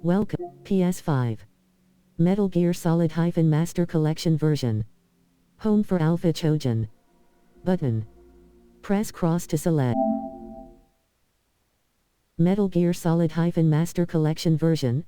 Welcome, PS5. Metal Gear Solid-Master Collection version. Home for Alpha Trojan. Button. Press cross to select. Metal Gear Solid-Master Collection version.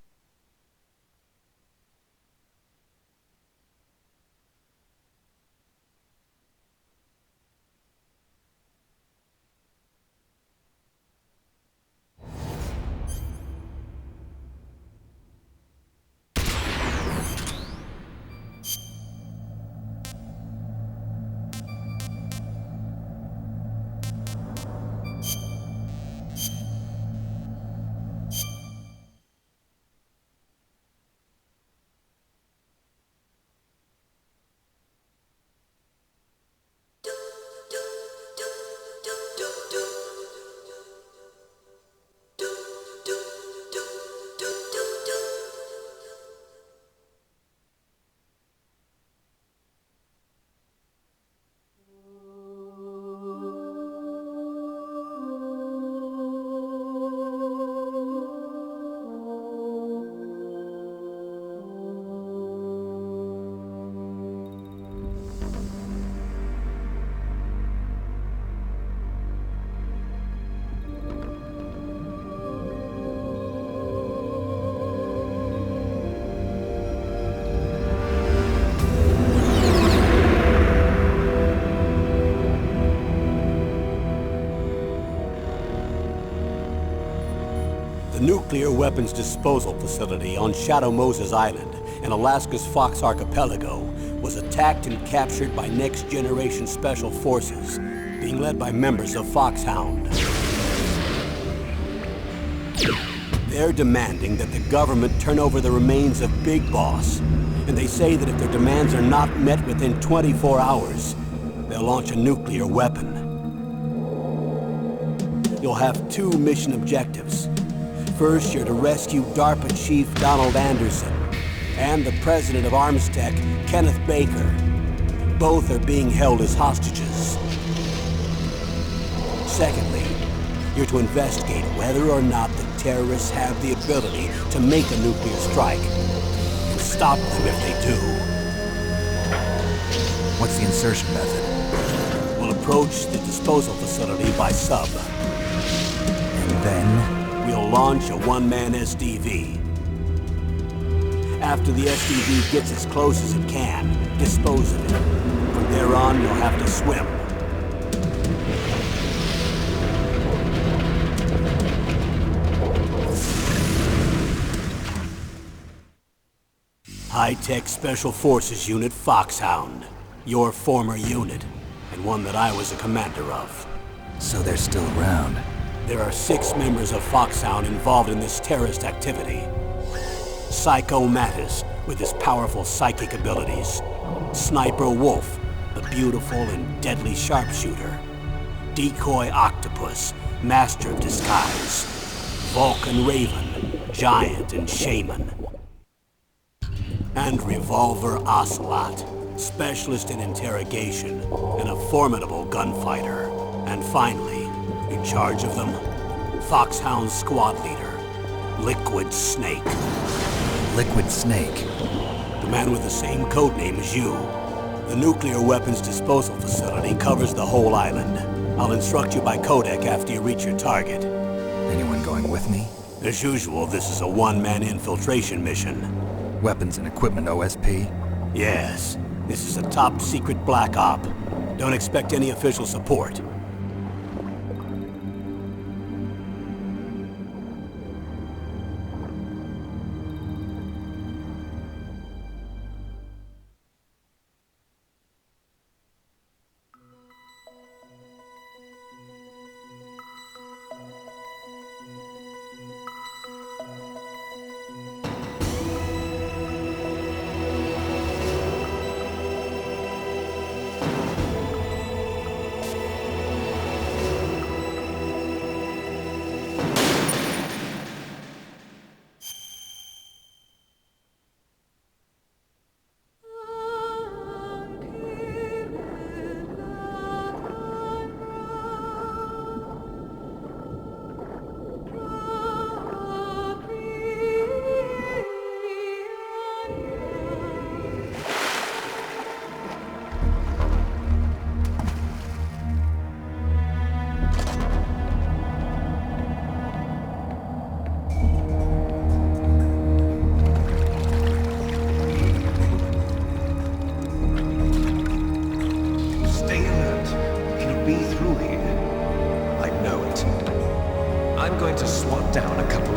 The nuclear weapons disposal facility on Shadow Moses Island in Alaska's Fox Archipelago was attacked and captured by next-generation special forces, being led by members of Foxhound. They're demanding that the government turn over the remains of Big Boss, and they say that if their demands are not met within 24 hours, they'll launch a nuclear weapon. You'll have two mission objectives. First, you're to rescue DARPA Chief Donald Anderson and the president of Armstech, Kenneth Baker. Both are being held as hostages. Secondly, you're to investigate whether or not the terrorists have the ability to make a nuclear strike and stop them if they do. What's the insertion method? We'll approach the disposal facility by sub. And then? We'll launch a one-man SDV. After the SDV gets as close as it can, dispose of it. From there on, you'll have to swim. High-Tech Special Forces Unit Foxhound. Your former unit, and one that I was a commander of. So they're still around. There are 6 members of Foxhound involved in this terrorist activity. Psycho Mattis, with his powerful psychic abilities. Sniper Wolf, the beautiful and deadly sharpshooter. Decoy Octopus, master of disguise. Vulcan Raven, giant and shaman. And Revolver Ocelot, specialist in interrogation and a formidable gunfighter. And finally, in charge of them, Foxhound squad leader, Liquid Snake. Liquid Snake? The man with the same codename as you. The nuclear weapons disposal facility covers the whole island. I'll instruct you by codec after you reach your target. Anyone going with me? As usual, this is a one-man infiltration mission. Weapons and equipment OSP? Yes. This is a top-secret black op. Don't expect any official support.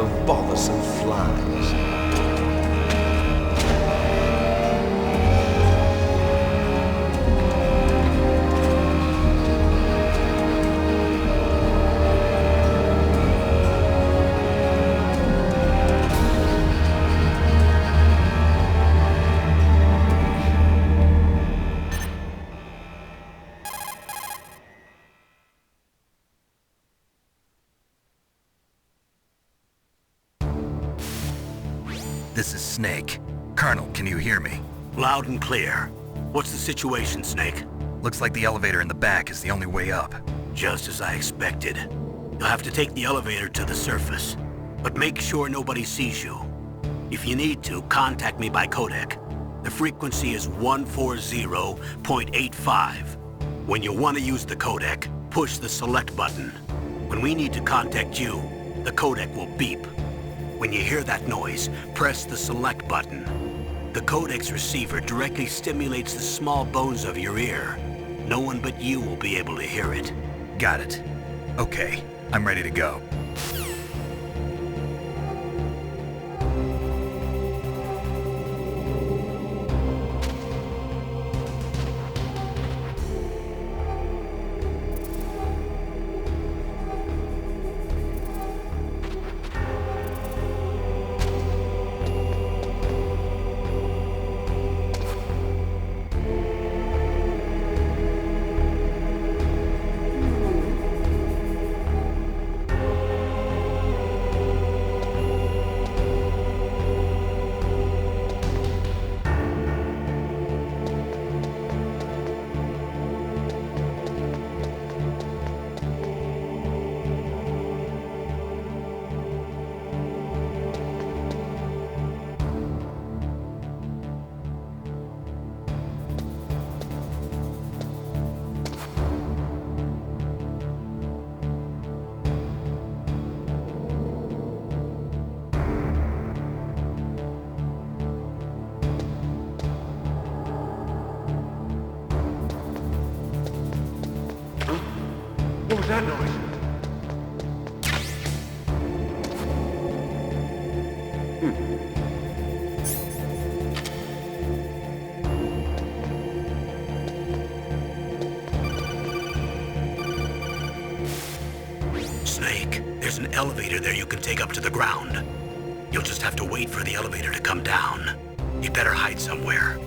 of bothersome flies. This is Snake. Colonel, can you hear me? Loud and clear. What's the situation, Snake? Looks like the elevator in the back is the only way up. Just as I expected. You'll have to take the elevator to the surface, but make sure nobody sees you. If you need to, contact me by codec. The frequency is 140.85. When you want to use the codec, push the select button. When we need to contact you, the codec will beep. When you hear that noise, press the select button. The codec's receiver directly stimulates the small bones of your ear. No one but you will be able to hear it. Got it. Okay, I'm ready to go. What was that noise? Snake, there's an elevator there you can take up to the ground. You'll just have to wait for the elevator to come down. You'd better hide somewhere.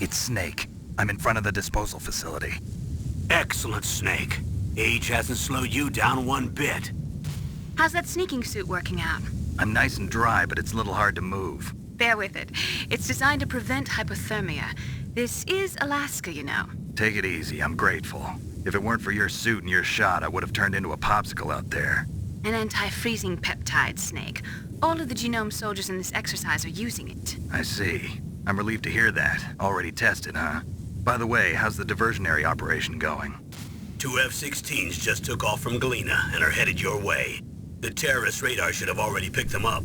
It's Snake. I'm in front of the disposal facility. Excellent, Snake. Age hasn't slowed you down one bit. How's that sneaking suit working out? I'm nice and dry, but it's a little hard to move. Bear with it. It's designed to prevent hypothermia. This is Alaska, you know. Take it easy, I'm grateful. If it weren't for your suit and your shot, I would have turned into a popsicle out there. An anti-freezing peptide, Snake. All of the genome soldiers in this exercise are using it. I see. I'm relieved to hear that. Already tested, huh? By the way, how's the diversionary operation going? 2 F-16s just took off from Galena and are headed your way. The terrorist radar should have already picked them up.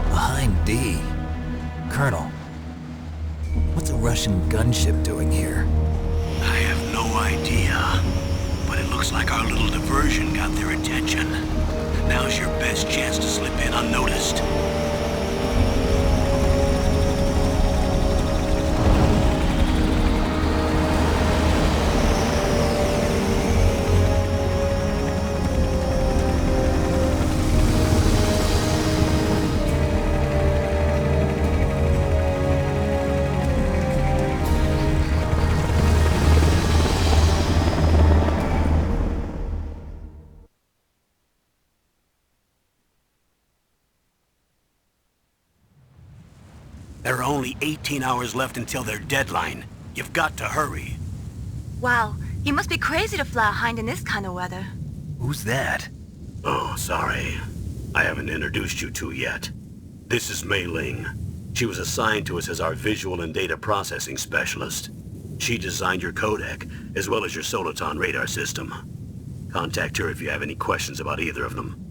Behind D. Colonel, what's a Russian gunship doing here? I have no idea, but it looks like our little diversion got their attention. Now's your best chance to slip in unnoticed. There are only 18 hours left until their deadline. You've got to hurry. Wow, you must be crazy to fly a hind in this kind of weather. Who's that? Oh, sorry. I haven't introduced you to yet. This is Mei Ling. She was assigned to us as our visual and data processing specialist. She designed your codec, as well as your Soliton radar system. Contact her if you have any questions about either of them.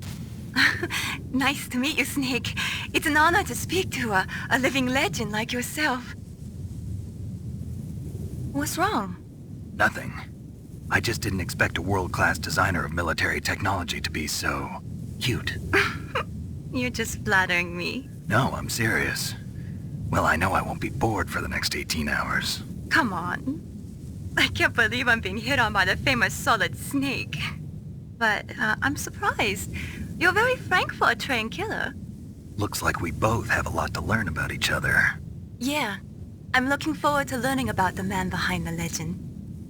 Nice to meet you, Snake. It's an honor to speak to a living legend like yourself. What's wrong? Nothing. I just didn't expect a world-class designer of military technology to be so... cute. You're just flattering me. No, I'm serious. Well, I know I won't be bored for the next 18 hours. Come on. I can't believe I'm being hit on by the famous Solid Snake. But I'm surprised. You're very frank for a trained killer. Looks like we both have a lot to learn about each other. Yeah. I'm looking forward to learning about the man behind the legend.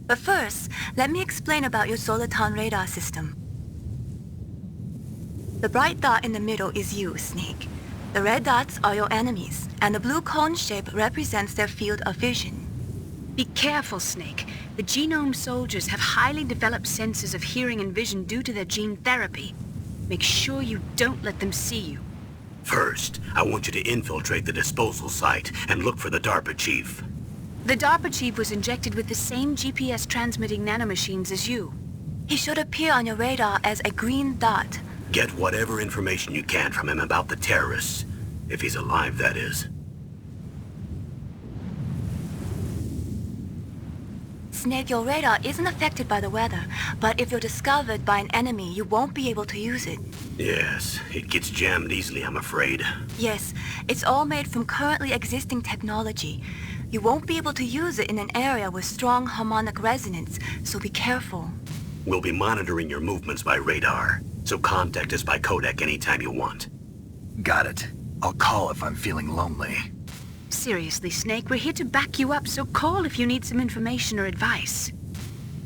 But first, let me explain about your Soliton radar system. The bright dot in the middle is you, Snake. The red dots are your enemies, and the blue cone shape represents their field of vision. Be careful, Snake. The genome soldiers have highly developed senses of hearing and vision due to their gene therapy. Make sure you don't let them see you. First, I want you to infiltrate the disposal site and look for the DARPA chief. The DARPA chief was injected with the same GPS transmitting nanomachines as you. He should appear on your radar as a green dot. Get whatever information you can from him about the terrorists. If he's alive, that is. Snake, your radar isn't affected by the weather, but if you're discovered by an enemy, you won't be able to use it. Yes, it gets jammed easily, I'm afraid. Yes, it's all made from currently existing technology. You won't be able to use it in an area with strong harmonic resonance, so be careful. We'll be monitoring your movements by radar, so contact us by codec anytime you want. Got it. I'll call if I'm feeling lonely. Seriously, Snake, we're here to back you up, so call if you need some information or advice.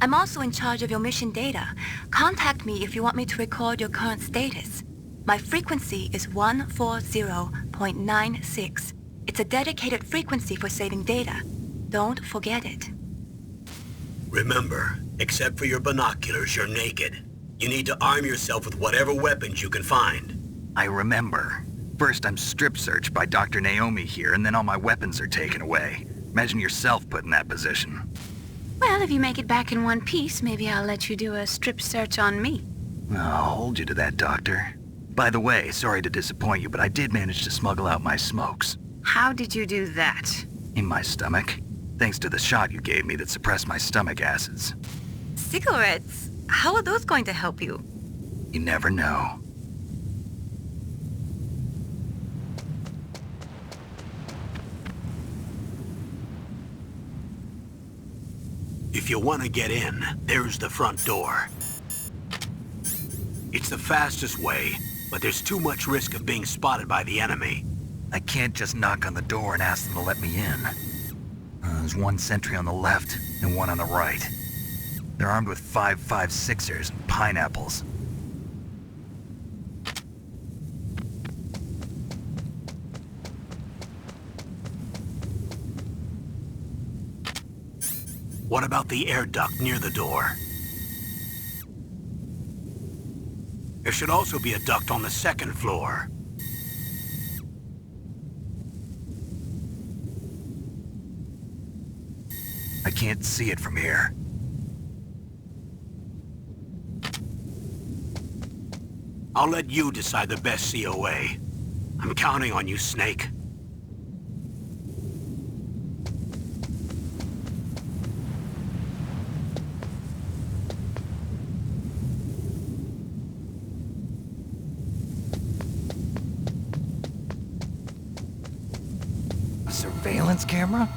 I'm also in charge of your mission data. Contact me if you want me to record your current status. My frequency is 140.96. It's a dedicated frequency for saving data. Don't forget it. Remember, except for your binoculars, you're naked. You need to arm yourself with whatever weapons you can find. I remember. First, I'm strip searched by Dr. Naomi here, and then all my weapons are taken away. Imagine yourself put in that position. Well, if you make it back in one piece, maybe I'll let you do a strip search on me. I'll hold you to that, Doctor. By the way, sorry to disappoint you, but I did manage to smuggle out my smokes. How did you do that? In my stomach. Thanks to the shot you gave me that suppressed my stomach acids. Cigarettes? How are those going to help you? You never know. If you want to get in, there's the front door. It's the fastest way, but there's too much risk of being spotted by the enemy. I can't just knock on the door and ask them to let me in. There's one sentry on the left and one on the right. They're armed with 5.56ers and pineapples. What about the air duct near the door? There should also be a duct on the second floor. I can't see it from here. I'll let you decide the best COA. I'm counting on you, Snake. A surveillance camera?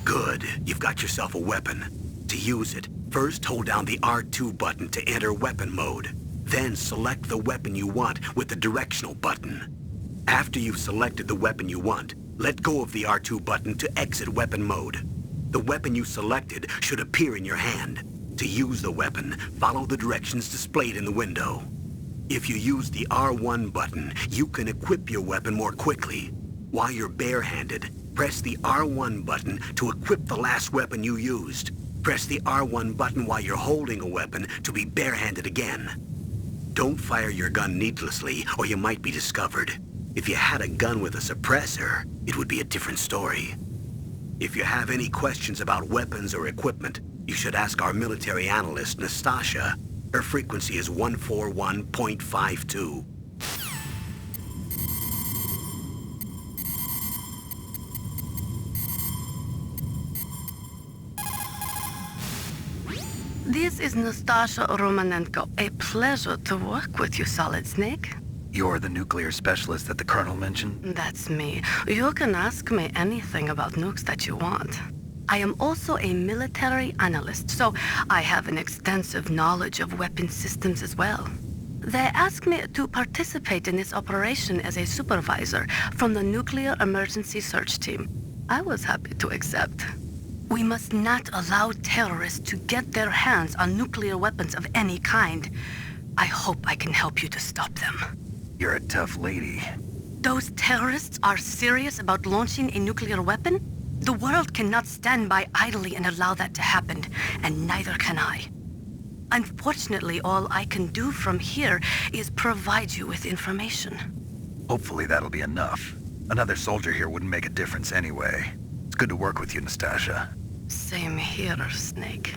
Good. You've got yourself a weapon. To use it, first hold down the R2 button to enter weapon mode. Then select the weapon you want with the directional button. After you've selected the weapon you want, let go of the R2 button to exit weapon mode. The weapon you selected should appear in your hand. To use the weapon, follow the directions displayed in the window. If you use the R1 button, you can equip your weapon more quickly. While you're barehanded, press the R1 button to equip the last weapon you used. Press the R1 button while you're holding a weapon to be barehanded again. Don't fire your gun needlessly, or you might be discovered. If you had a gun with a suppressor, it would be a different story. If you have any questions about weapons or equipment, you should ask our military analyst, Nastasha. Her frequency is 141.52. This is Nastasha Romanenko. A pleasure to work with you, Solid Snake. You're the nuclear specialist that the Colonel mentioned? That's me. You can ask me anything about nukes that you want. I am also a military analyst, so I have an extensive knowledge of weapon systems as well. They asked me to participate in this operation as a supervisor from the Nuclear Emergency Search Team. I was happy to accept. We must not allow terrorists to get their hands on nuclear weapons of any kind. I hope I can help you to stop them. You're a tough lady. Those terrorists are serious about launching a nuclear weapon? The world cannot stand by idly and allow that to happen, and neither can I. Unfortunately, all I can do from here is provide you with information. Hopefully that'll be enough. Another soldier here wouldn't make a difference anyway. It's good to work with you, Nastasha. Same here, Snake.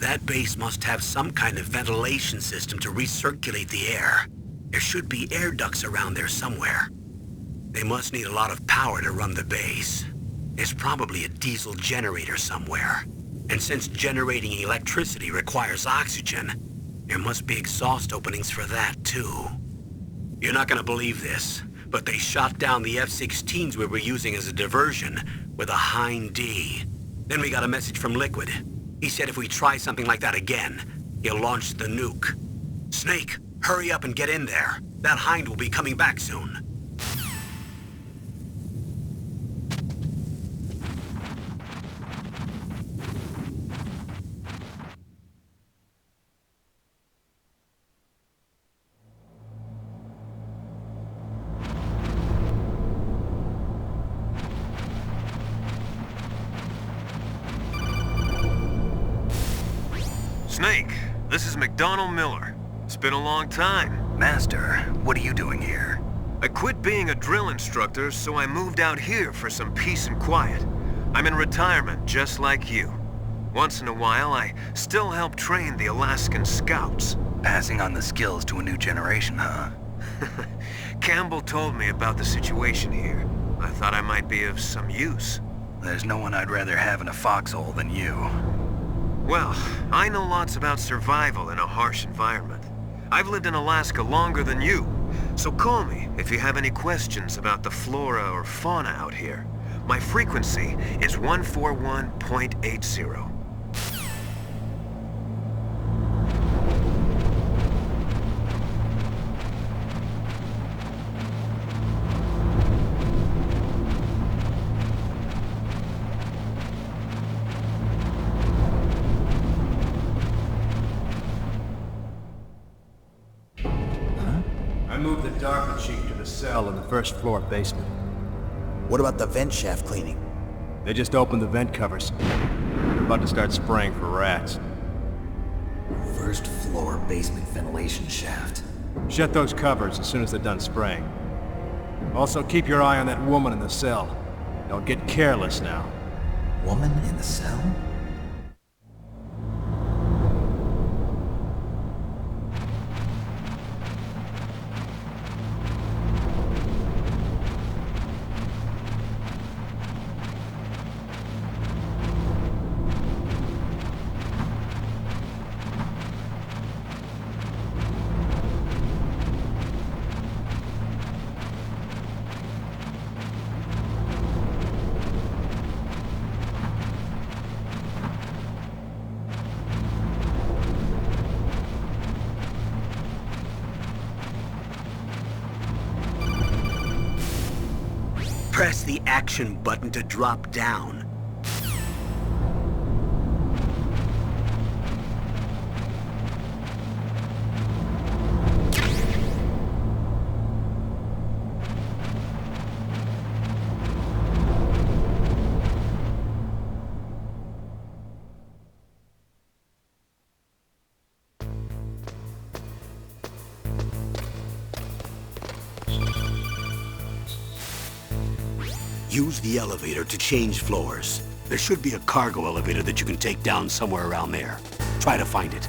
That base must have some kind of ventilation system to recirculate the air. There should be air ducts around there somewhere. They must need a lot of power to run the base. There's probably a diesel generator somewhere. And since generating electricity requires oxygen, there must be exhaust openings for that too. You're not gonna believe this, but they shot down the F-16s we were using as a diversion with a Hind D. Then we got a message from Liquid. He said if we try something like that again, he'll launch the nuke. Snake, hurry up and get in there. That Hind will be coming back soon. Snake, this is McDonald Miller. It's been a long time. Master, what are you doing here? I quit being a drill instructor, so I moved out here for some peace and quiet. I'm in retirement, just like you. Once in a while, I still help train the Alaskan Scouts. Passing on the skills to a new generation, huh? Campbell told me about the situation here. I thought I might be of some use. There's no one I'd rather have in a foxhole than you. Well, I know lots about survival in a harsh environment. I've lived in Alaska longer than you, so call me if you have any questions about the flora or fauna out here. My frequency is 141.80. I moved the Darker Chief to the cell in the first floor basement. What about the vent shaft cleaning? They just opened the vent covers. They're about to start spraying for rats. First floor basement ventilation shaft. Shut those covers as soon as they're done spraying. Also, keep your eye on that woman in the cell. Don't get careless now. Woman in the cell? Press the action button to drop down. Use the elevator to change floors. There should be a cargo elevator that you can take down somewhere around there. Try to find it.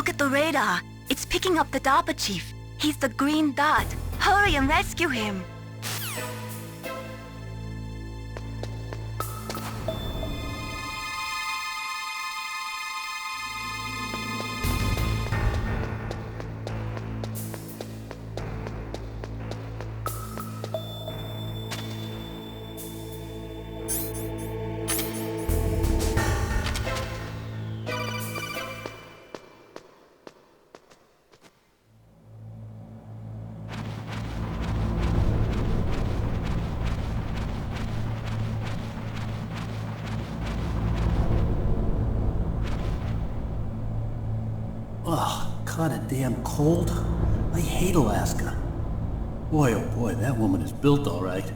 Look at the radar. It's picking up the DARPA chief. He's the green dot. Hurry and rescue him. Ugh, kinda damn cold. I hate Alaska. Boy, oh boy, that woman is built all right.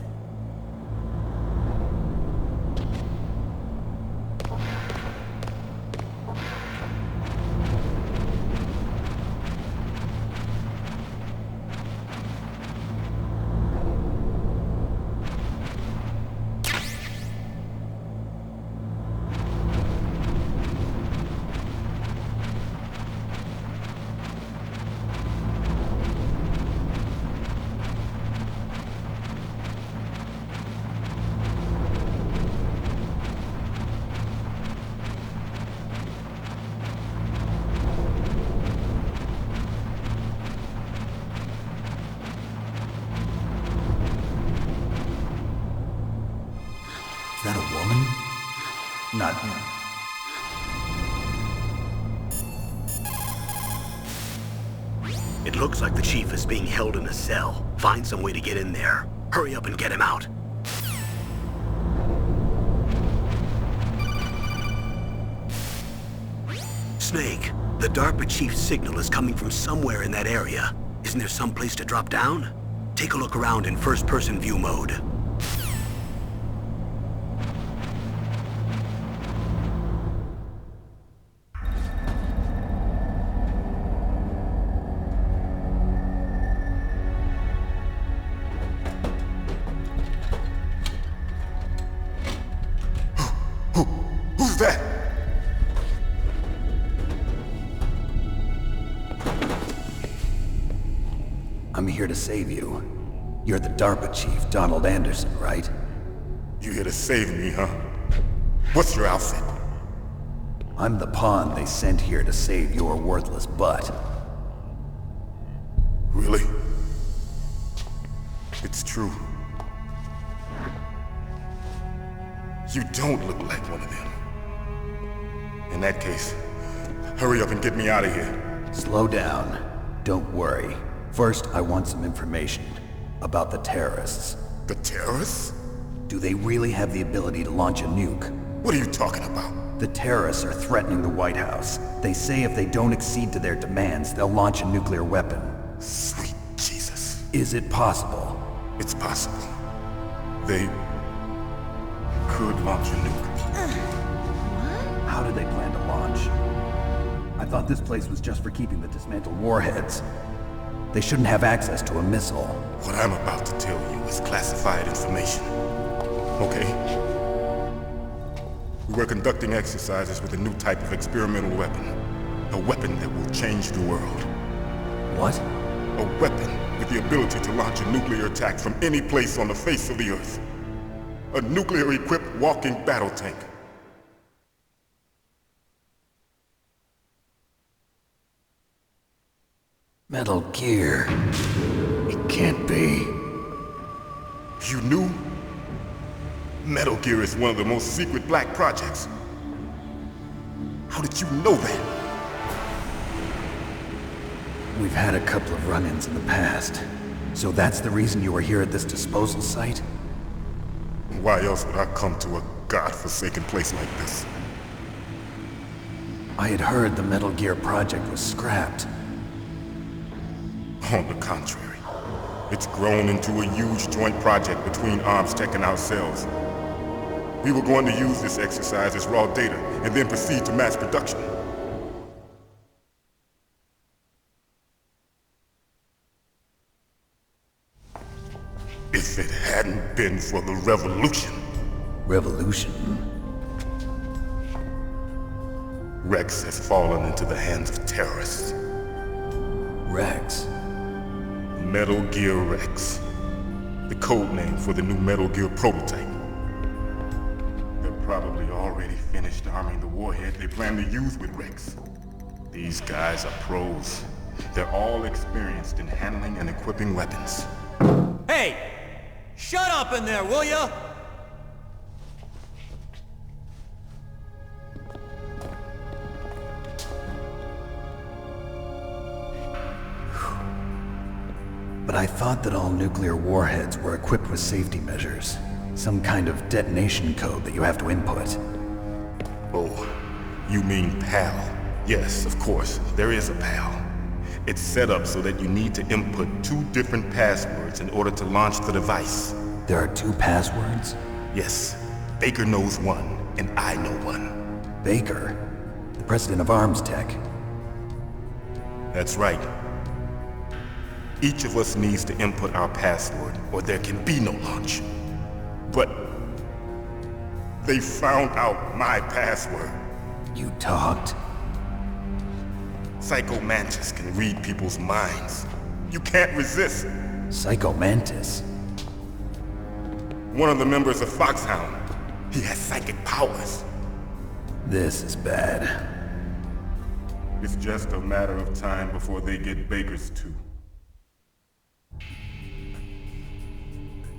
Is that a woman? Not... It looks like the chief is being held in a cell. Find some way to get in there. Hurry up and get him out. Snake, the DARPA chief's signal is coming from somewhere in that area. Isn't there some place to drop down? Take a look around in first-person view mode. Who's that? I'm here to save you. You're the DARPA chief, Donald Anderson, right? You here to save me, huh? What's your outfit? I'm the pawn they sent here to save your worthless butt. Really? It's true. You don't look like one of them. In that case, hurry up and get me out of here. Slow down. Don't worry. First, I want some information about the terrorists. The terrorists? Do they really have the ability to launch a nuke? What are you talking about? The terrorists are threatening the White House. They say if they don't accede to their demands, they'll launch a nuclear weapon. Sweet Jesus. Is it possible? It's possible. They could launch a nuke. How do they plan to launch? I thought this place was just for keeping the dismantled warheads. They shouldn't have access to a missile. What I'm about to tell you is classified information. Okay? We were conducting exercises with a new type of experimental weapon. A weapon that will change the world. What? A weapon with the ability to launch a nuclear attack from any place on the face of the Earth. A nuclear-equipped walking battle tank. Metal Gear. It can't be. You knew? Metal Gear is one of the most secret black projects. How did you know that? We've had a couple of run-ins in the past. So that's the reason you were here at this disposal site? Why else would I come to a godforsaken place like this? I had heard the Metal Gear project was scrapped. On the contrary, it's grown into a huge joint project between Arms Tech and ourselves. We were going to use this exercise as raw data and then proceed to mass production. If it hadn't been for the revolution. Revolution? Rex has fallen into the hands of terrorists. Rex? Metal Gear Rex. The code name for the new Metal Gear prototype. They're probably already finished arming the warhead they plan to use with Rex. These guys are pros. They're all experienced in handling and equipping weapons. Hey! Shut up in there, will ya? But I thought that all nuclear warheads were equipped with safety measures. Some kind of detonation code that you have to input. Oh, you mean PAL? Yes, of course, there is a PAL. It's set up so that you need to input 2 different passwords in order to launch the device. There are 2 passwords? Yes, Baker knows one, and I know one. Baker? The president of Arms Tech? That's right. Each of us needs to input our password, or there can be no launch. But they found out my password. You talked? Psycho Mantis can read people's minds. You can't resist. Psycho Mantis? One of the members of Foxhound. He has psychic powers. This is bad. It's just a matter of time before they get Baker's too.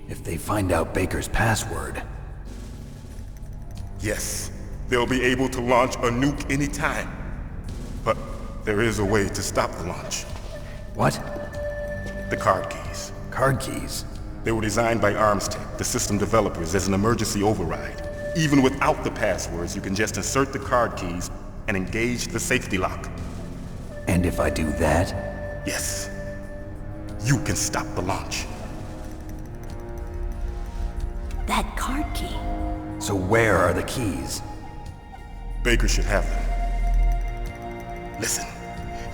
If they find out Baker's password... Yes, they'll be able to launch a nuke anytime. But there is a way to stop the launch. What? The card keys. Card keys? They were designed by Arms Tech, the system developers, as an emergency override. Even without the passwords, you can just insert the card keys and engage the safety lock. And if I do that? Yes. You can stop the launch. That card key. So where are the keys? Baker should have them. Listen,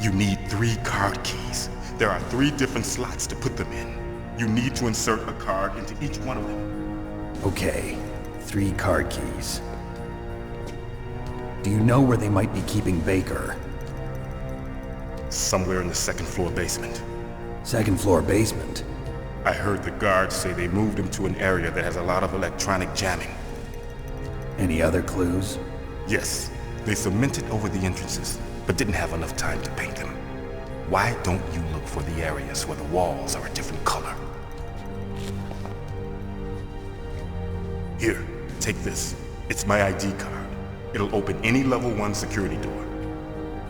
you need 3 card keys. There are 3 different slots to put them in. You need to insert a card into each one of them. Okay, 3 card keys. Do you know where they might be keeping Baker? Somewhere in the 2nd floor basement. 2nd floor basement? I heard the guards say they moved him to an area that has a lot of electronic jamming. Any other clues? Yes, they cemented over the entrances, but didn't have enough time to paint them. Why don't you look for the areas where the walls are a different color? Here, take this. It's my ID card. It'll open any level 1 security door.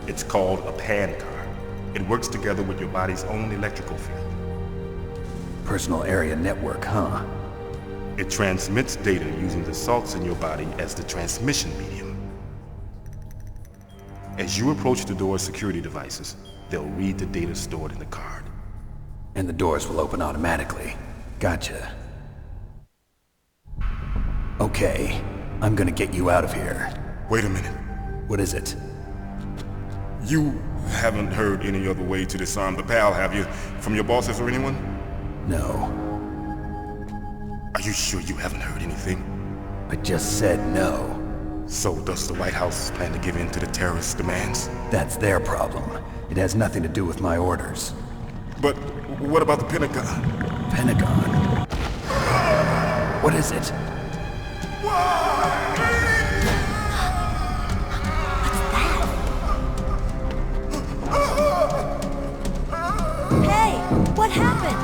It's called a PAN card. It works together with your body's own electrical field. Personal area network, huh? It transmits data using the salts in your body as the transmission medium. As you approach the door's security devices, they'll read the data stored in the card. And the doors will open automatically. Gotcha. Okay, I'm gonna get you out of here. Wait a minute. What is it? You haven't heard any other way to disarm the PAL, have you? From your bosses or anyone? No. Are you sure you haven't heard anything? I just said no. So does the White House plan to give in to the terrorists' demands? That's their problem. It has nothing to do with my orders. But what about the Pentagon? Pentagon? What is it? Hey, what happened?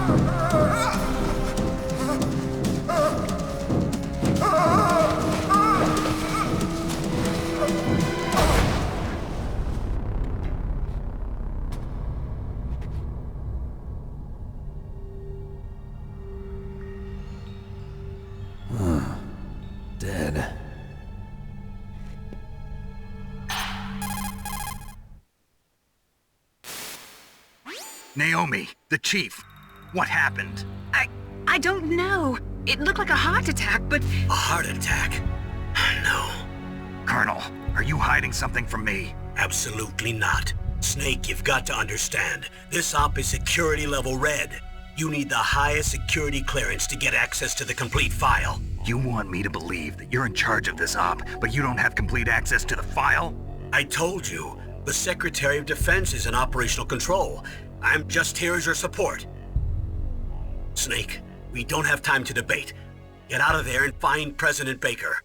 Dead. Naomi, the chief. What happened? I don't know. It looked like a heart attack, but... A heart attack? No. Colonel, are you hiding something from me? Absolutely not. Snake, you've got to understand. This op is security level red. You need the highest security clearance to get access to the complete file. You want me to believe that you're in charge of this op, but you don't have complete access to the file? I told you, the Secretary of Defense is in operational control. I'm just here as your support. Snake, we don't have time to debate. Get out of there and find President Baker.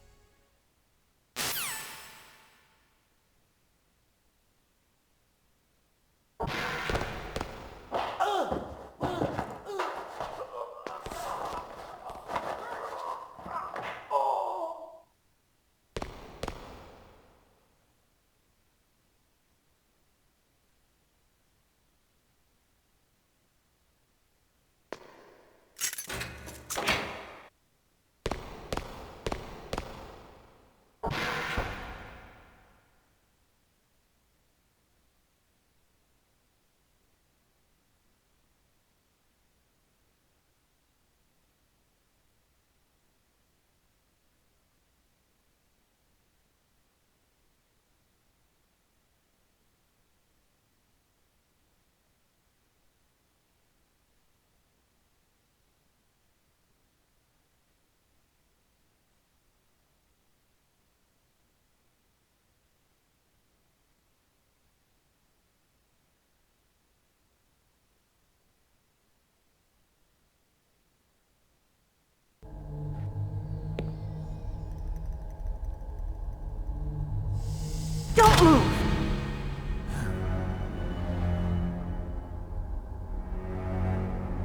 Don't move!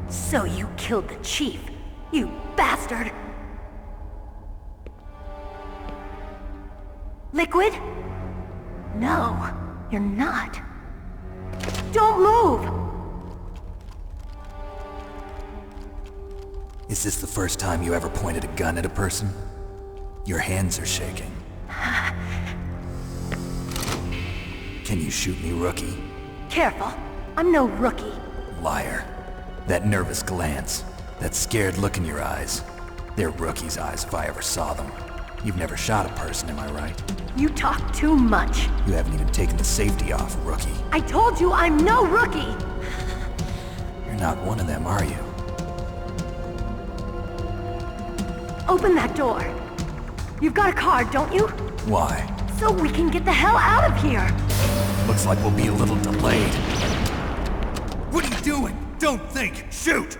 So you killed the chief, you bastard! Liquid? No, you're not. Don't move! Is this the first time you ever pointed a gun at a person? Your hands are shaking. Can you shoot me, rookie? Careful, I'm no rookie. Liar. That nervous glance, that scared look in your eyes. They're rookie's eyes if I ever saw them. You've never shot a person, am I right? You talk too much. You haven't even taken the safety off, rookie. I told you I'm no rookie! You're not one of them, are you? Open that door. You've got a card, don't you? Why? So we can get the hell out of here! Looks like we'll be a little delayed. What are you doing? Don't think! Shoot!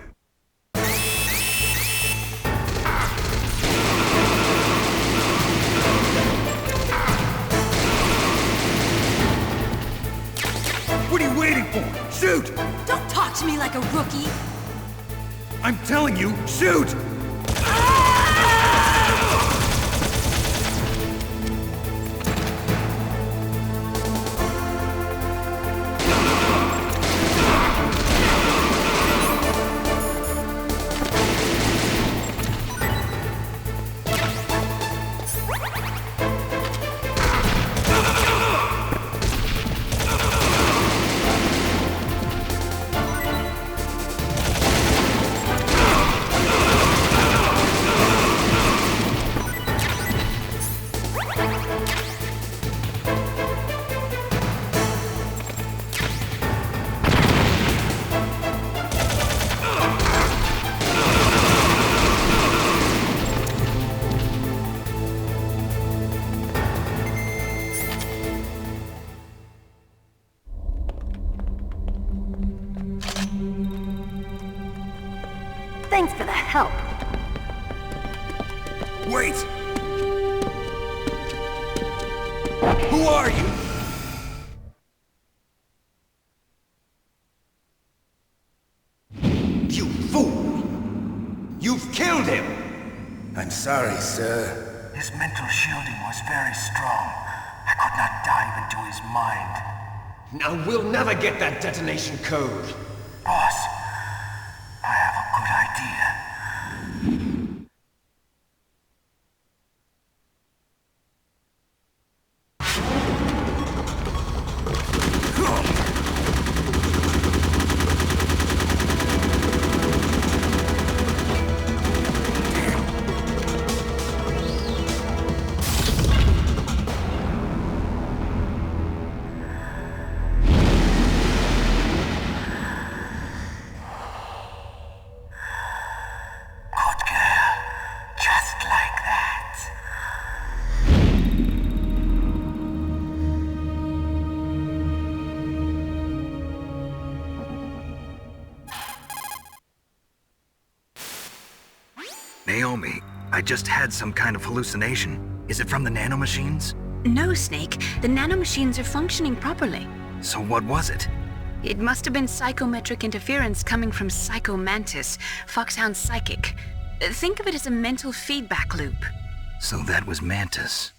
What are you waiting for? Shoot! Don't talk to me like a rookie! I'm telling you, shoot! Thanks for the help. Wait! Who are you? You fool! You've killed him! I'm sorry, sir. His mental shielding was very strong. I could not dive into his mind. Now we'll never get that detonation code. Boss, I have a good idea. tell me? I just had some kind of hallucination. Is it from the nanomachines? No, Snake. The nanomachines are functioning properly. So what was it? It must have been psychometric interference coming from Psycho Mantis, Foxhound's psychic. Think of it as a mental feedback loop. So that was Mantis.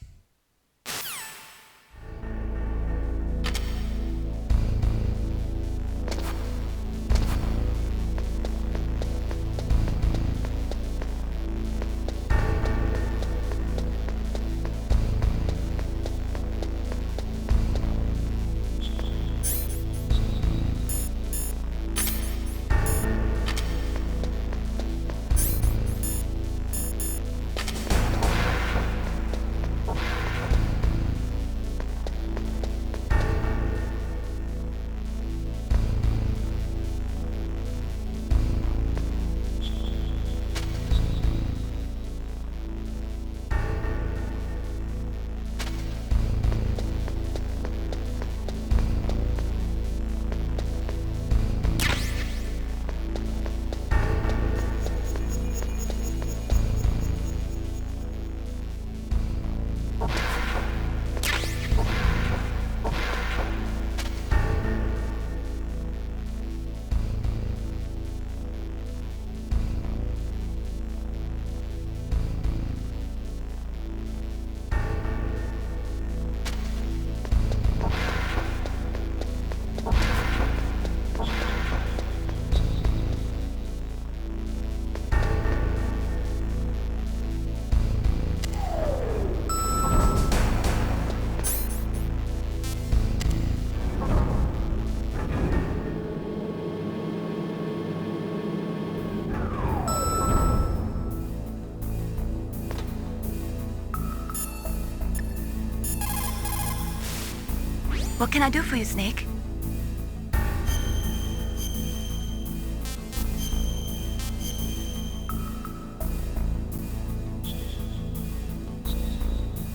What can I do for you, Snake?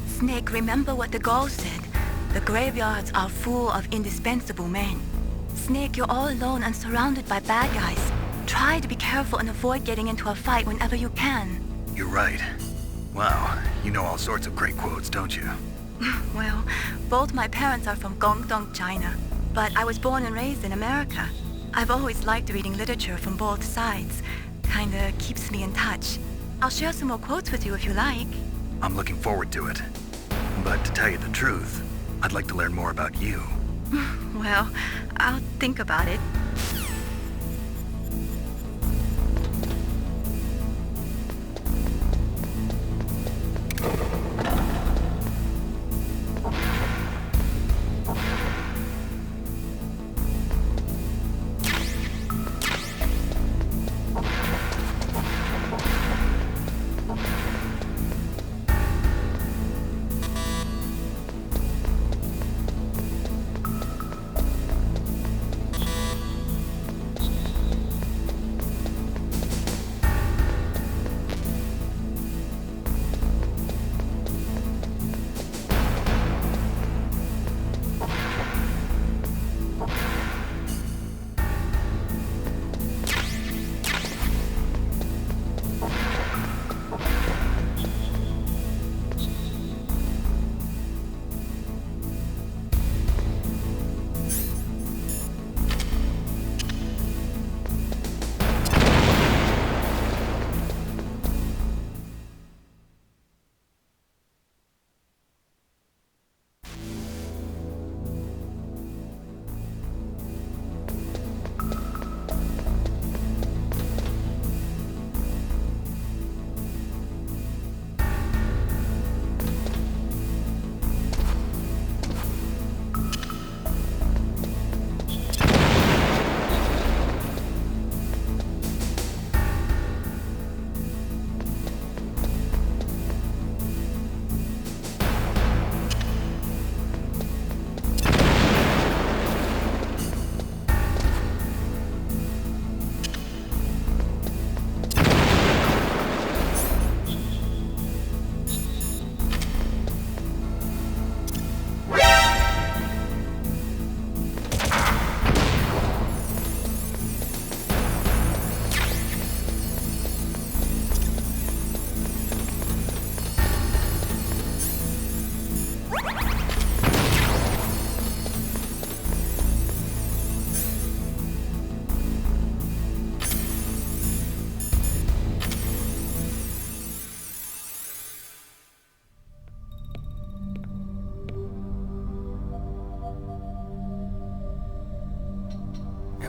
Snake, remember what the Gaul said. The graveyards are full of indispensable men. Snake, you're all alone and surrounded by bad guys. Try to be careful and avoid getting into a fight whenever you can. You're right. Wow, you know all sorts of great quotes, don't you? Well, both my parents are from Guangdong, China, but I was born and raised in America. I've always liked reading literature from both sides. Kinda keeps me in touch. I'll share some more quotes with you if you like. I'm looking forward to it. But to tell you the truth, I'd like to learn more about you. Well, I'll think about it.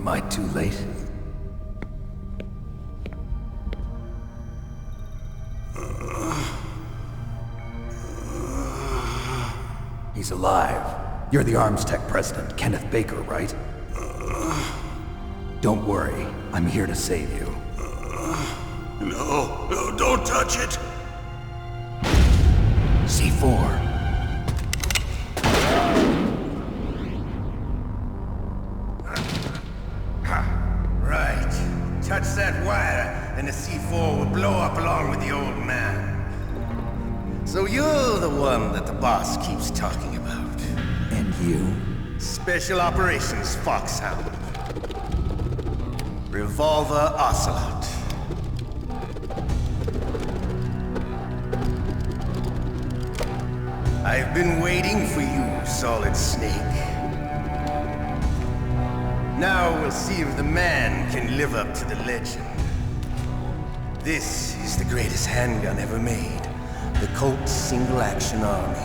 Am I too late? He's alive. You're the Arms Tech president, Kenneth Baker, right? Don't worry. I'm here to save you. No, don't touch it! C4. Right. Touch that wire, and the C4 will blow up along with the old man. So you're the one that the boss keeps talking about. And you? Special Operations Foxhound. Revolver Ocelot. I've been waiting for you, Solid Snake. Now we'll see if the man can live up to the legend. This is the greatest handgun ever made. The Colt Single Action Army.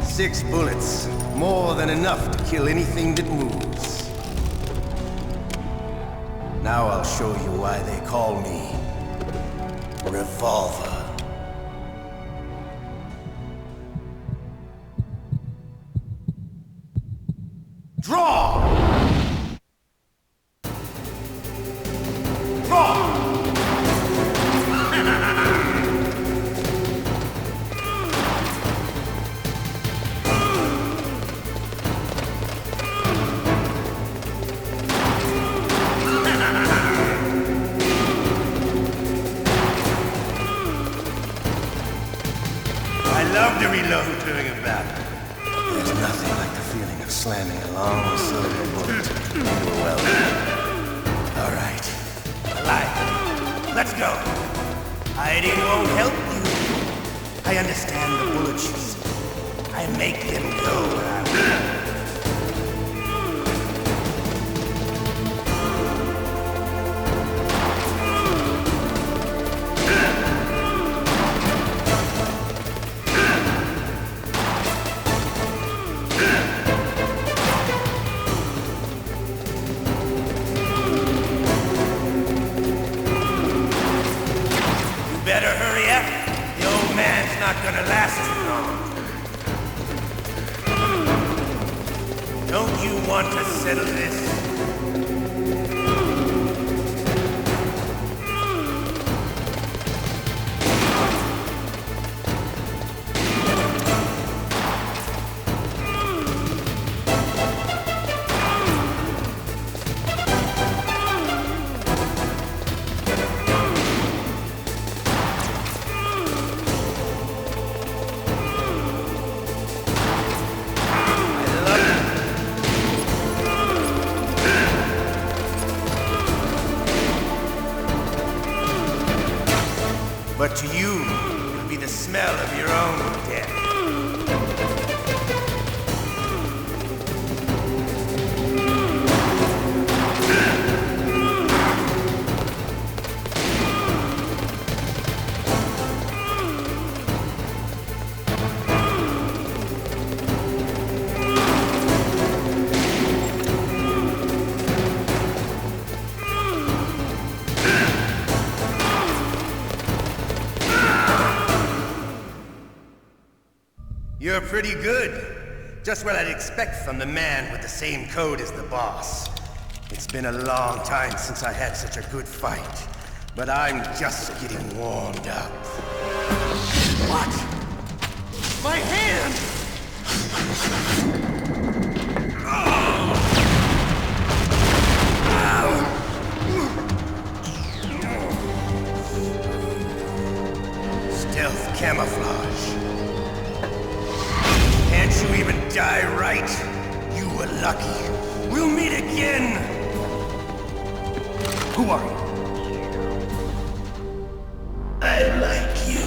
6 bullets, more than enough to kill anything that moves. Now I'll show you why they call me Revolver. Draw! Draw! I love to reload during a battle. There's nothing like the feeling of slamming a long silver bullet into a welding. All right. Alive. Let's go. Hiding won't help you. I understand the bullets you see. I make them go where I will. Better hurry up. The old man's not gonna last too long. Don't you want to settle this? But to you, it'll be the smell of your own death. You're pretty good. Just what I'd expect from the man with the same code as the boss. It's been a long time since I had such a good fight, but I'm just getting warmed up. What? My hand! Stealth camouflage. Can't you even die right? You were lucky. We'll meet again! Who are you? I'm like you.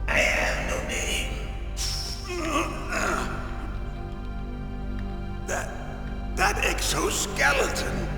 I have no name. That exoskeleton.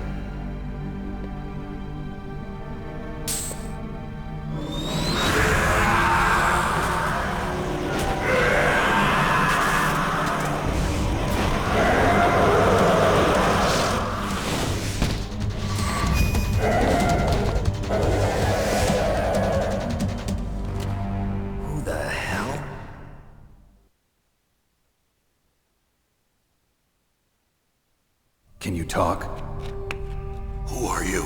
Can you talk? Who are you?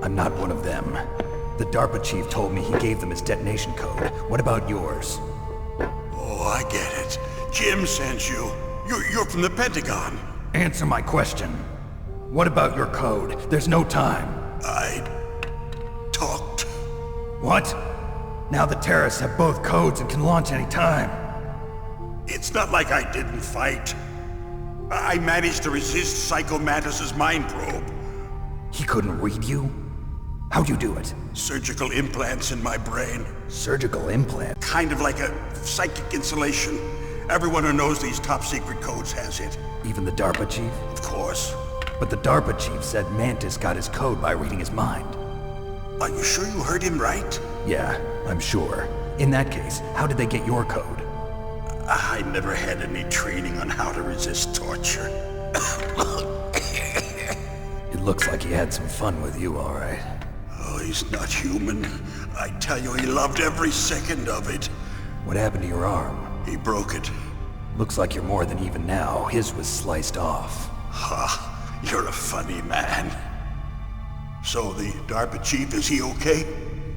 I'm not one of them. The DARPA chief told me he gave them his detonation code. What about yours? Oh, I get it. Jim sent you. You're from the Pentagon. Answer my question. What about your code? There's no time. I talked. What? Now the terrorists have both codes and can launch any time. It's not like I didn't fight. I managed to resist Psycho Mantis's mind probe. He couldn't read you? How'd you do it? Surgical implants in my brain. Surgical implant? Kind of like a psychic insulation. Everyone who knows these top secret codes has it. Even the DARPA chief? Of course. But the DARPA chief said Mantis got his code by reading his mind. Are you sure you heard him right? Yeah, I'm sure. In that case, how did they get your code? I never had any training on how to resist torture. It looks like he had some fun with you, all right. Oh, he's not human. I tell you, he loved every second of it. What happened to your arm? He broke it. Looks like you're more than even now. His was sliced off. Ha, you're a funny man. So the DARPA chief, is he okay?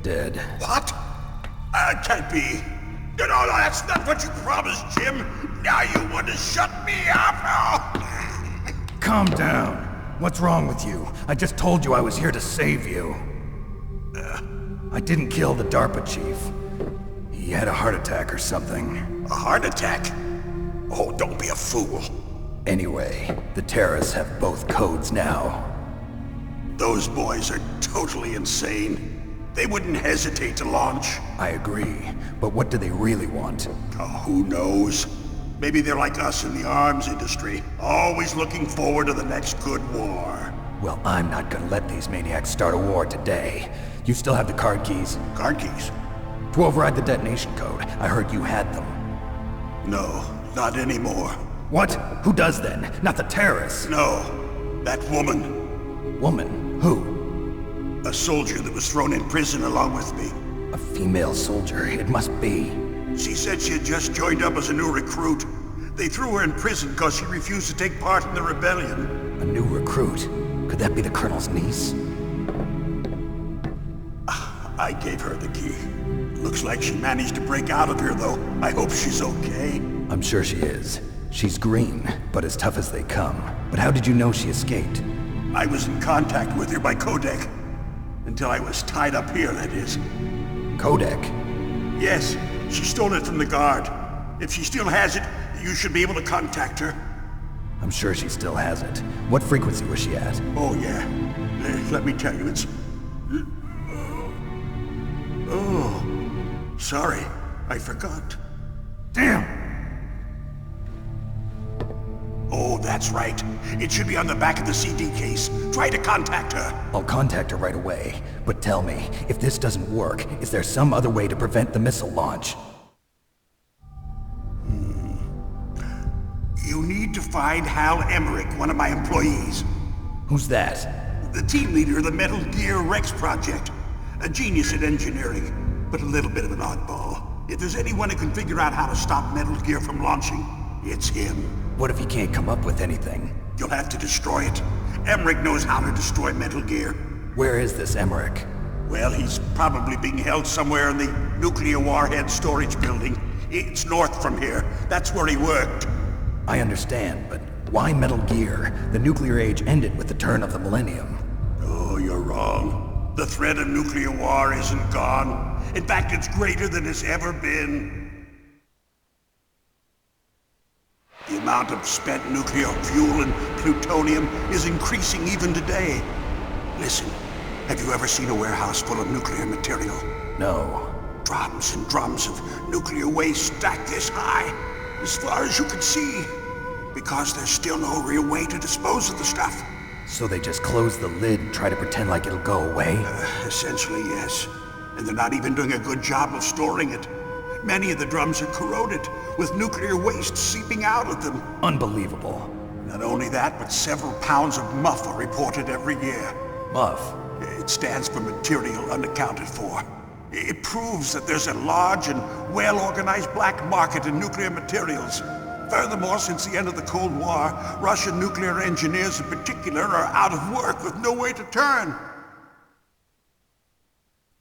Dead. What? Can't be. No, that's not what you promised, Jim. Now you want to shut me up? Calm down. What's wrong with you? I just told you I was here to save you. I didn't kill the DARPA chief. He had a heart attack or something. A heart attack? Oh, don't be a fool. Anyway, the terrorists have both codes now. Those boys are totally insane. They wouldn't hesitate to launch. I agree, but what do they really want? Oh, who knows? Maybe they're like us in the arms industry, always looking forward to the next good war. Well, I'm not gonna let these maniacs start a war today. You still have the card keys? Card keys? To override the detonation code. I heard you had them. No, not anymore. What? Who does then? Not the terrorists? No, that woman. Woman? Who? A soldier that was thrown in prison along with me. A female soldier, it must be. She said she had just joined up as a new recruit. They threw her in prison because she refused to take part in the rebellion. A new recruit? Could that be the Colonel's niece? I gave her the key. Looks like she managed to break out of here, though. I hope she's okay. I'm sure she is. She's green, but as tough as they come. But how did you know she escaped? I was in contact with her by codec. Until I was tied up here, that is. Codec? Yes, she stole it from the guard. If she still has it, you should be able to contact her. I'm sure she still has it. What frequency was she at? Oh, yeah. Let me tell you, it's... Oh, sorry. I forgot. Damn! Oh, that's right. It should be on the back of the CD case. Try to contact her. I'll contact her right away. But tell me, if this doesn't work, is there some other way to prevent the missile launch? You need to find Hal Emmerich, one of my employees. Who's that? The team leader of the Metal Gear Rex project. A genius at engineering, but a little bit of an oddball. If there's anyone who can figure out how to stop Metal Gear from launching, it's him. What if he can't come up with anything? You'll have to destroy it. Emmerich knows how to destroy Metal Gear. Where is this Emmerich? Well, he's probably being held somewhere in the nuclear warhead storage building. It's north from here. That's where he worked. I understand, but why Metal Gear? The nuclear age ended with the turn of the millennium. Oh, you're wrong. The threat of nuclear war isn't gone. In fact, it's greater than it's ever been. The amount of spent nuclear fuel and plutonium is increasing even today. Listen, have you ever seen a warehouse full of nuclear material? No. Drums and drums of nuclear waste stacked this high, as far as you can see, because there's still no real way to dispose of the stuff. So they just close the lid and try to pretend like it'll go away? Essentially, yes. And they're not even doing a good job of storing it. Many of the drums are corroded, with nuclear waste seeping out of them. Unbelievable. Not only that, but several pounds of MUF are reported every year. MUF? It stands for material unaccounted for. It proves that there's a large and well-organized black market in nuclear materials. Furthermore, since the end of the Cold War, Russian nuclear engineers in particular are out of work with no way to turn.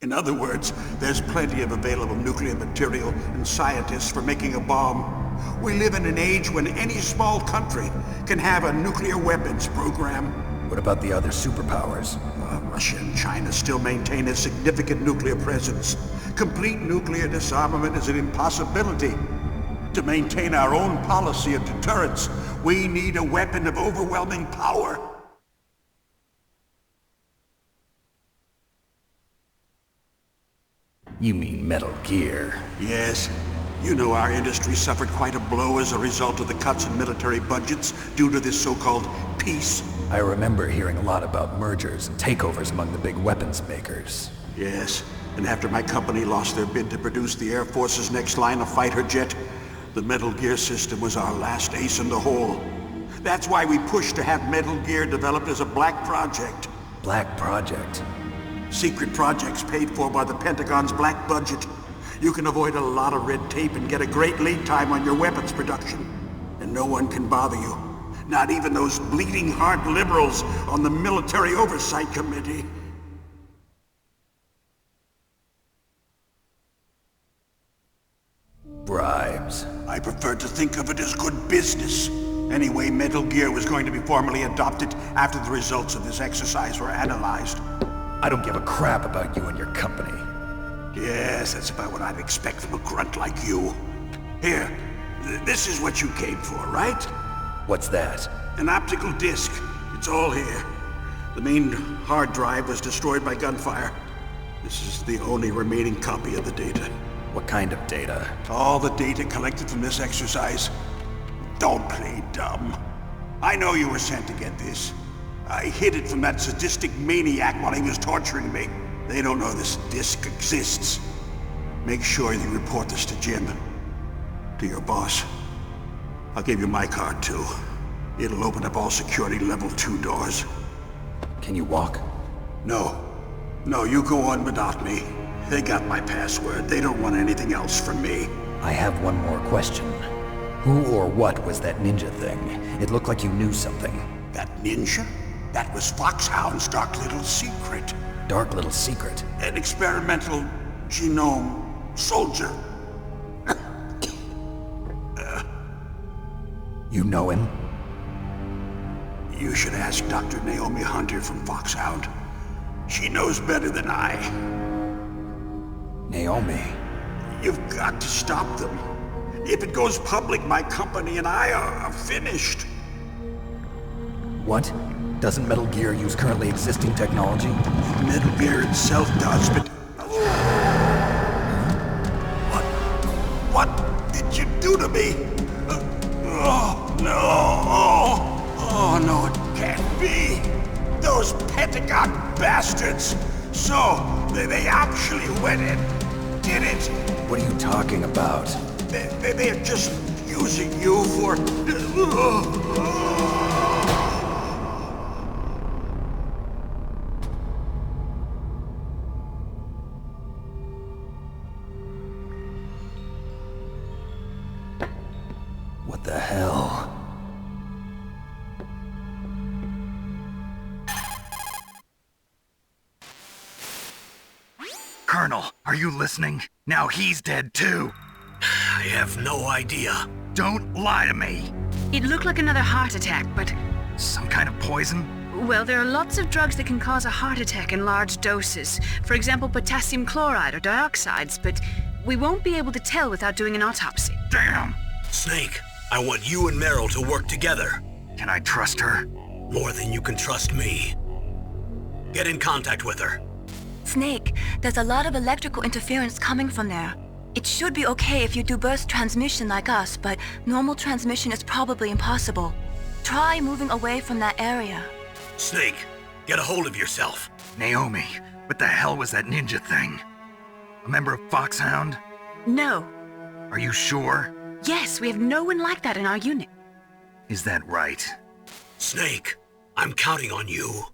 In other words, there's plenty of available nuclear material and scientists for making a bomb. We live in an age when any small country can have a nuclear weapons program. What about the other superpowers? Russia and China still maintain a significant nuclear presence. Complete nuclear disarmament is an impossibility. To maintain our own policy of deterrence, we need a weapon of overwhelming power. You mean Metal Gear? Yes. You know our industry suffered quite a blow as a result of the cuts in military budgets due to this so-called peace. I remember hearing a lot about mergers and takeovers among the big weapons makers. Yes, and after my company lost their bid to produce the Air Force's next line of fighter jet, the Metal Gear system was our last ace in the hole. That's why we pushed to have Metal Gear developed as a black project. Black project? Secret projects paid for by the Pentagon's black budget. You can avoid a lot of red tape and get a great lead time on your weapons production. And no one can bother you. Not even those bleeding heart liberals on the Military Oversight Committee. Bribes. I prefer to think of it as good business. Anyway, Metal Gear was going to be formally adopted after the results of this exercise were analyzed. I don't give a crap about you and your company. Yes, that's about what I'd expect from a grunt like you. Here, this is what you came for, right? What's that? An optical disc. It's all here. The main hard drive was destroyed by gunfire. This is the only remaining copy of the data. What kind of data? All the data collected from this exercise. Don't play dumb. I know you were sent to get this. I hid it from that sadistic maniac while he was torturing me. They don't know this disc exists. Make sure you report this to Jim. To your boss. I'll give you my card too. It'll open up all security level 2 doors. Can you walk? No. No, you go on without me. They got my password. They don't want anything else from me. I have one more question. Who or what was that ninja thing? It looked like you knew something. That ninja? That was Foxhound's dark little secret. Dark little secret? An experimental genome soldier. You know him? You should ask Dr. Naomi Hunter from Foxhound. She knows better than I. Naomi? You've got to stop them. If it goes public, my company and I are finished. What? Doesn't Metal Gear use currently existing technology? Metal Gear itself does, but... What did you do to me? Oh, no. Oh, no, it can't be. Those Pentagon bastards. So, they actually went and did it. What are you talking about? They're just using you for... What the hell? Colonel, are you listening? Now he's dead too. I have no idea. Don't lie to me. It looked like another heart attack, but... Some kind of poison? Well, there are lots of drugs that can cause a heart attack in large doses. For example, potassium chloride or dioxides, but we won't be able to tell without doing an autopsy. Damn! Snake, I want you and Meryl to work together. Can I trust her? More than you can trust me. Get in contact with her. Snake, there's a lot of electrical interference coming from there. It should be okay if you do burst transmission like us, but normal transmission is probably impossible. Try moving away from that area. Snake, get a hold of yourself. Naomi, what the hell was that ninja thing? A member of Foxhound? No. Are you sure? Yes, we have no one like that in our unit. Is that right? Snake, I'm counting on you.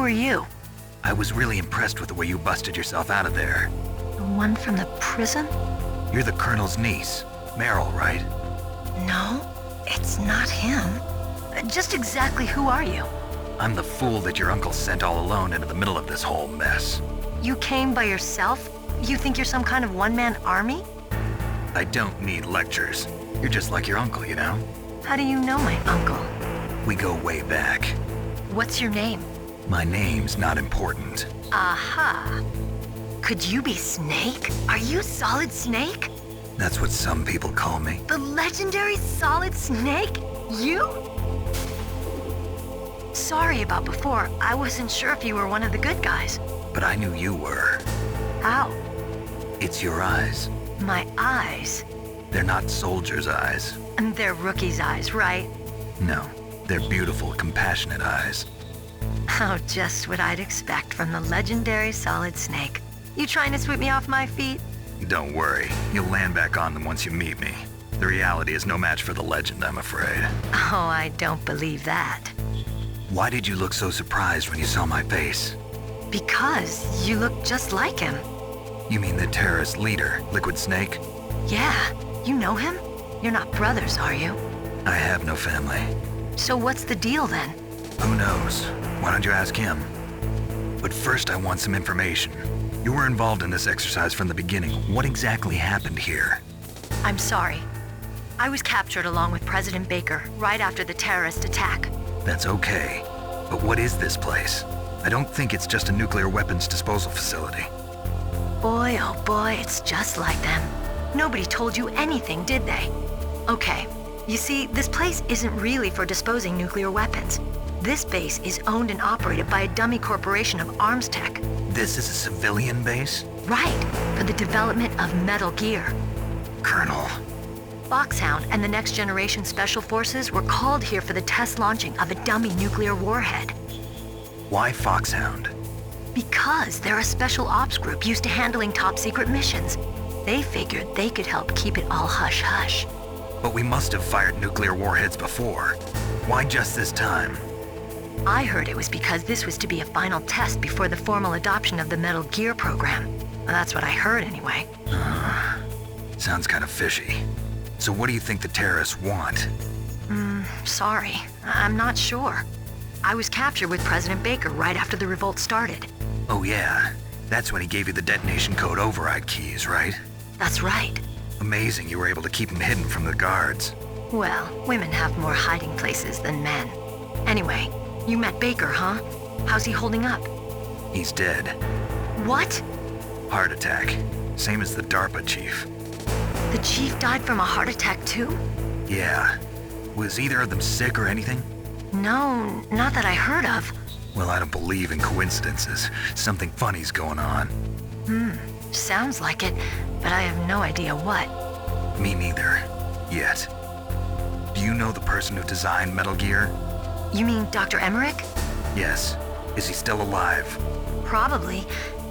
are you? I was really impressed with the way you busted yourself out of there. The one from the prison? You're the Colonel's niece, Meryl, right? No, it's not him. Just exactly who are you? I'm the fool that your uncle sent all alone into the middle of this whole mess. You came by yourself? You think you're some kind of one-man army? I don't need lectures. You're just like your uncle, you know? How do you know my uncle? We go way back. What's your name? My name's not important. Aha. Could you be Snake? Are you Solid Snake? That's what some people call me. The legendary Solid Snake? You? Sorry about before. I wasn't sure if you were one of the good guys. But I knew you were. How? It's your eyes. My eyes? They're not soldiers' eyes. And they're rookies' eyes, right? No, they're beautiful, compassionate eyes. Oh, just what I'd expect from the legendary Solid Snake. You trying to sweep me off my feet? Don't worry, you'll land back on them once you meet me. The reality is no match for the legend, I'm afraid. Oh, I don't believe that. Why did you look so surprised when you saw my face? Because you look just like him. You mean the terrorist leader, Liquid Snake? Yeah, you know him? You're not brothers, are you? I have no family. So what's the deal then? Who knows? Why don't you ask him? But first I want some information. You were involved in this exercise from the beginning. What exactly happened here? I'm sorry. I was captured along with President Baker right after the terrorist attack. That's okay. But what is this place? I don't think it's just a nuclear weapons disposal facility. Boy, oh boy, it's just like them. Nobody told you anything, did they? Okay, you see, this place isn't really for disposing nuclear weapons. This base is owned and operated by a dummy corporation of arms tech. This is a civilian base? Right, for the development of Metal Gear. Colonel. Foxhound and the Next Generation Special Forces were called here for the test launching of a dummy nuclear warhead. Why Foxhound? Because they're a special ops group used to handling top-secret missions. They figured they could help keep it all hush-hush. But we must have fired nuclear warheads before. Why just this time? I heard it was because this was to be a final test before the formal adoption of the Metal Gear program. That's what I heard anyway. Sounds kind of fishy. So what do you think the terrorists want? Sorry. I'm not sure. I was captured with President Baker right after the revolt started. Oh yeah, that's when he gave you the detonation code override keys, right? That's right. Amazing you were able to keep him hidden from the guards. Well, women have more hiding places than men. Anyway, you met Baker, huh? How's he holding up? He's dead. What? Heart attack. Same as the DARPA chief. The chief died from a heart attack too? Yeah. Was either of them sick or anything? No, not that I heard of. Well, I don't believe in coincidences. Something funny's going on. Sounds like it, but I have no idea what. Me neither. Yet. Do you know the person who designed Metal Gear? You mean Dr. Emmerich? Yes. Is he still alive? Probably.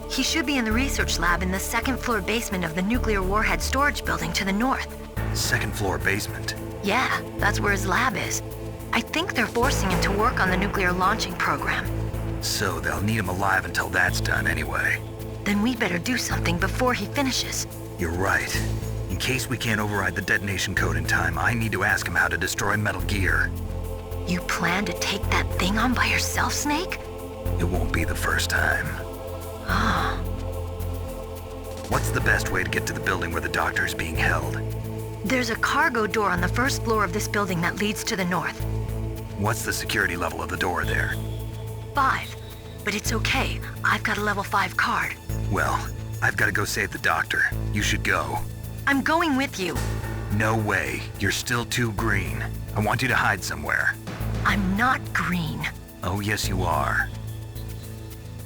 He should be in the research lab in the second-floor basement of the nuclear warhead storage building to the north. Second-floor basement? Yeah, that's where his lab is. I think they're forcing him to work on the nuclear launching program. So they'll need him alive until that's done anyway. Then we'd better do something before he finishes. You're right. In case we can't override the detonation code in time, I need to ask him how to destroy Metal Gear. You plan to take that thing on by yourself, Snake? It won't be the first time. Ah. What's the best way to get to the building where the doctor is being held? There's a cargo door on the first floor of this building that leads to the north. What's the security level of the door there? 5. But it's okay. I've got a level 5 card. Well, I've got to go save the doctor. You should go. I'm going with you. No way. You're still too green. I want you to hide somewhere. I'm not green. Oh, yes, you are.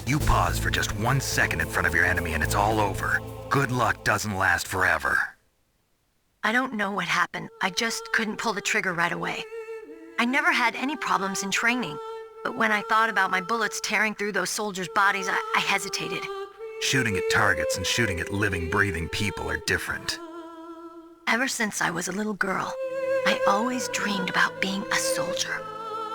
You pause for just 1 second in front of your enemy and it's all over. Good luck doesn't last forever. I don't know what happened. I just couldn't pull the trigger right away. I never had any problems in training, but when I thought about my bullets tearing through those soldiers' bodies, I hesitated. Shooting at targets and shooting at living, breathing people are different. Ever since I was a little girl, I always dreamed about being a soldier.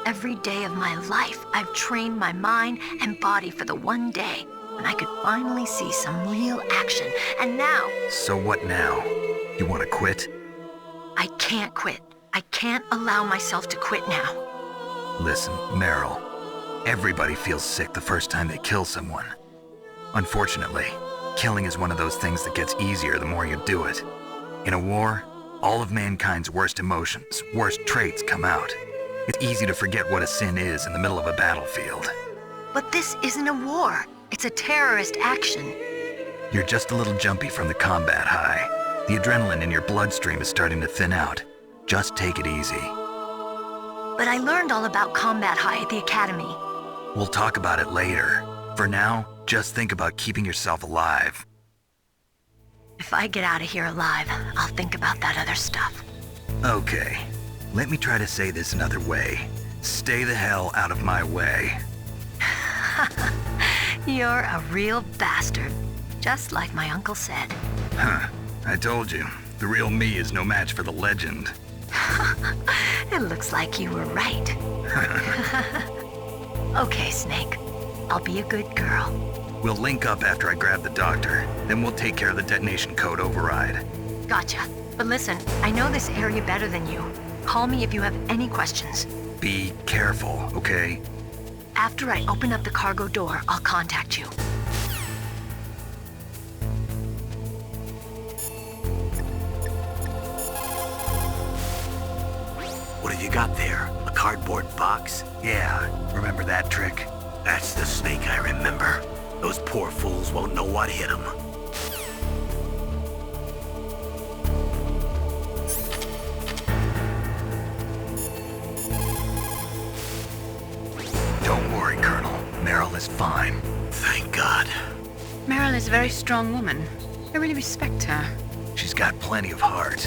Every day of my life, I've trained my mind and body for the one day when I could finally see some real action. And now... So what now? You want to quit? I can't quit. I can't allow myself to quit now. Listen, Meryl. Everybody feels sick the first time they kill someone. Unfortunately, killing is one of those things that gets easier the more you do it. In a war, all of mankind's worst emotions, worst traits come out. It's easy to forget what a sin is in the middle of a battlefield. But this isn't a war. It's a terrorist action. You're just a little jumpy from the combat high. The adrenaline in your bloodstream is starting to thin out. Just take it easy. But I learned all about combat high at the academy. We'll talk about it later. For now, just think about keeping yourself alive. If I get out of here alive, I'll think about that other stuff. Okay. Let me try to say this another way. Stay the hell out of my way. You're a real bastard. Just like my uncle said. Huh. I told you. The real me is no match for the legend. It looks like you were right. Okay, Snake. I'll be a good girl. We'll link up after I grab the doctor. Then we'll take care of the detonation code override. Gotcha. But listen, I know this area better than you. Call me if you have any questions. Be careful, okay? After I open up the cargo door, I'll contact you. What have you got there? A cardboard box? Yeah, remember that trick? That's the Snake I remember. Those poor fools won't know what hit them. Don't worry, Colonel. Meryl is fine. Thank God. Meryl is a very strong woman. I really respect her. She's got plenty of heart.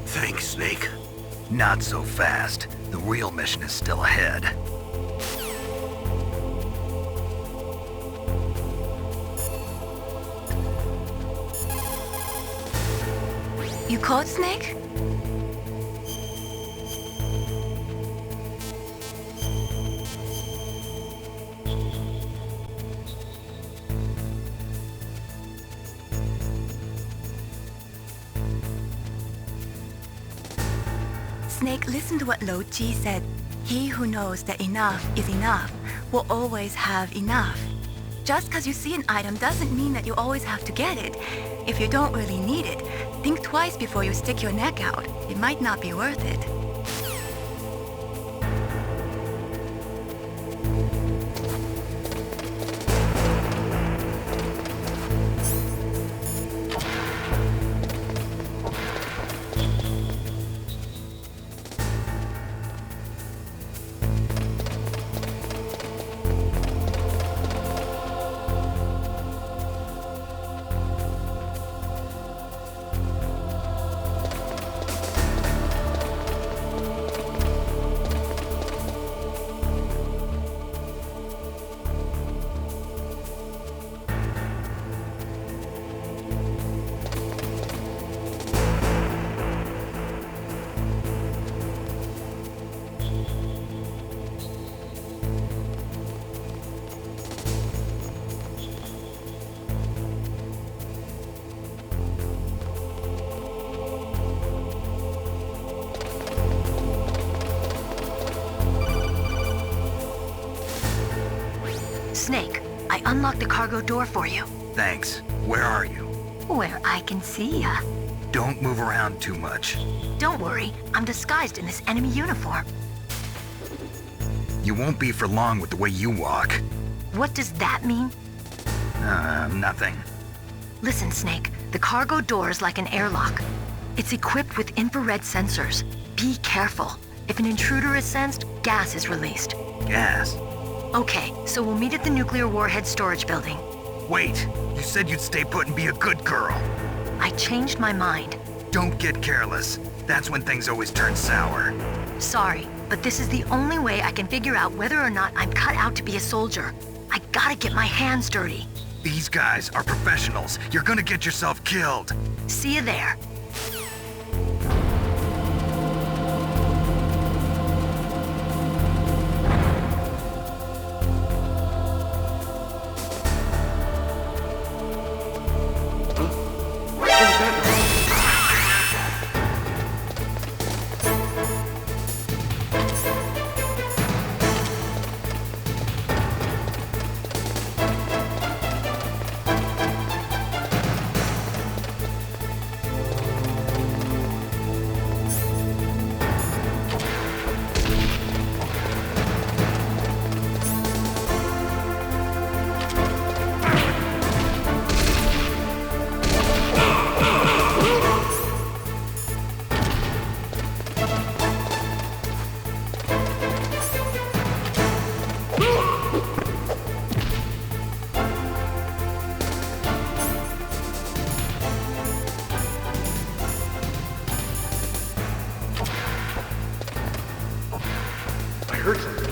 Thanks, Snake. Not so fast. The real mission is still ahead. You called Snake? Snake, listen to what Lo Ji said. He who knows that enough is enough will always have enough. Just because you see an item doesn't mean that you always have to get it. If you don't really need it, think twice before you stick your neck out. It might not be worth it. Snake, I unlocked the cargo door for you. Thanks. Where are you? Where I can see ya. Don't move around too much. Don't worry, I'm disguised in this enemy uniform. You won't be for long with the way you walk. What does that mean? Nothing. Listen, Snake, the cargo door is like an airlock. It's equipped with infrared sensors. Be careful. If an intruder is sensed, gas is released. Gas? Okay, so we'll meet at the nuclear warhead storage building. Wait, you said you'd stay put and be a good girl. I changed my mind. Don't get careless. That's when things always turn sour. Sorry, but this is the only way I can figure out whether or not I'm cut out to be a soldier. I gotta get my hands dirty. These guys are professionals. You're gonna get yourself killed. See you there. hurt him.